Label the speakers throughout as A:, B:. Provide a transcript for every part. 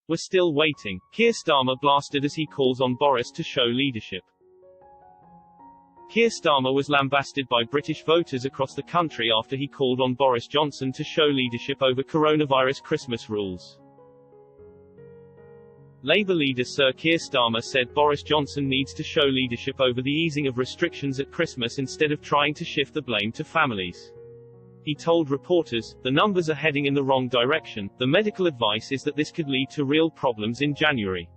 A: We're still waiting, Keir Starmer blasted as he calls on Boris to show leadership. Keir Starmer was lambasted by British voters across the country after he called on Boris Johnson to show leadership over coronavirus Christmas rules. Labour leader Sir Keir Starmer said Boris Johnson needs to show leadership over the easing of restrictions at Christmas instead of trying to shift the blame to families. He told reporters, "The numbers are heading in the wrong direction. The medical advice is that this could lead to real problems in January."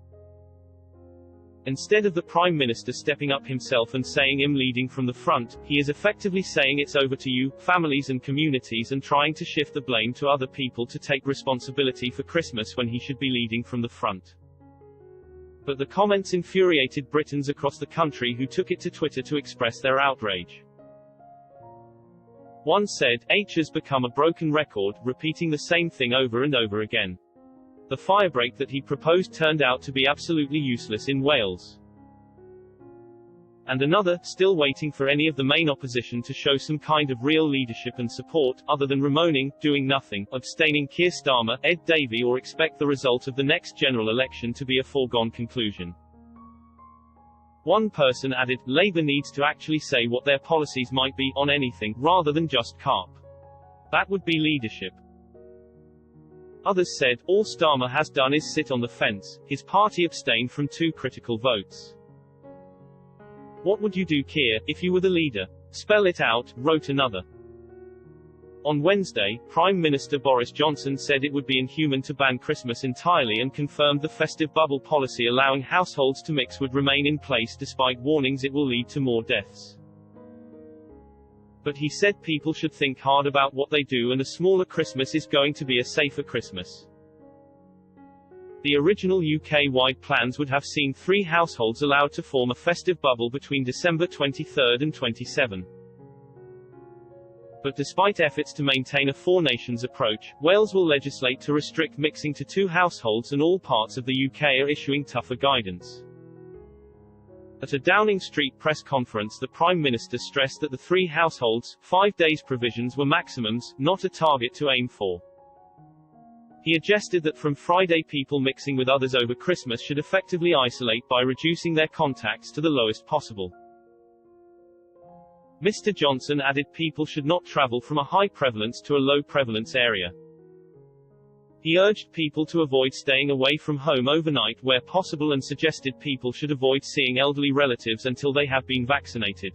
A: Instead of the Prime Minister stepping up himself and saying "I'm leading from the front," he is effectively saying "it's over to you, families and communities," and trying to shift the blame to other people to take responsibility for Christmas when he should be leading from the front. But the comments infuriated Britons across the country who took it to Twitter to express their outrage. One said, "H has become a broken record, repeating the same thing over and over again. The firebreak that he proposed turned out to be absolutely useless in Wales." And another, "Still waiting for any of the main opposition to show some kind of real leadership and support, other than remoaning, doing nothing, abstaining Keir Starmer, Ed Davey or expect the result of the next general election to be a foregone conclusion." One person added, "Labour needs to actually say what their policies might be, on anything, rather than just carp. That would be leadership." Others said, "All Starmer has done is sit on the fence. His party abstained from 2 critical votes. What would you do, Keir, if you were the leader? Spell it out," wrote another. On Wednesday, Prime Minister Boris Johnson said it would be inhuman to ban Christmas entirely and confirmed the festive bubble policy allowing households to mix would remain in place despite warnings it will lead to more deaths. But he said people should think hard about what they do and a smaller Christmas is going to be a safer Christmas. The original UK-wide plans would have seen 3 households allowed to form a festive bubble between December 23 and 27. But despite efforts to maintain a 4 nations approach, Wales will legislate to restrict mixing to 2 households and all parts of the UK are issuing tougher guidance. At a Downing Street press conference, the Prime Minister stressed that the 3 households, 5 days provisions were maximums, not a target to aim for. He suggested that from Friday people mixing with others over Christmas should effectively isolate by reducing their contacts to the lowest possible. Mr. Johnson added people should not travel from a high prevalence to a low prevalence area. He urged people to avoid staying away from home overnight where possible and suggested people should avoid seeing elderly relatives until they have been vaccinated.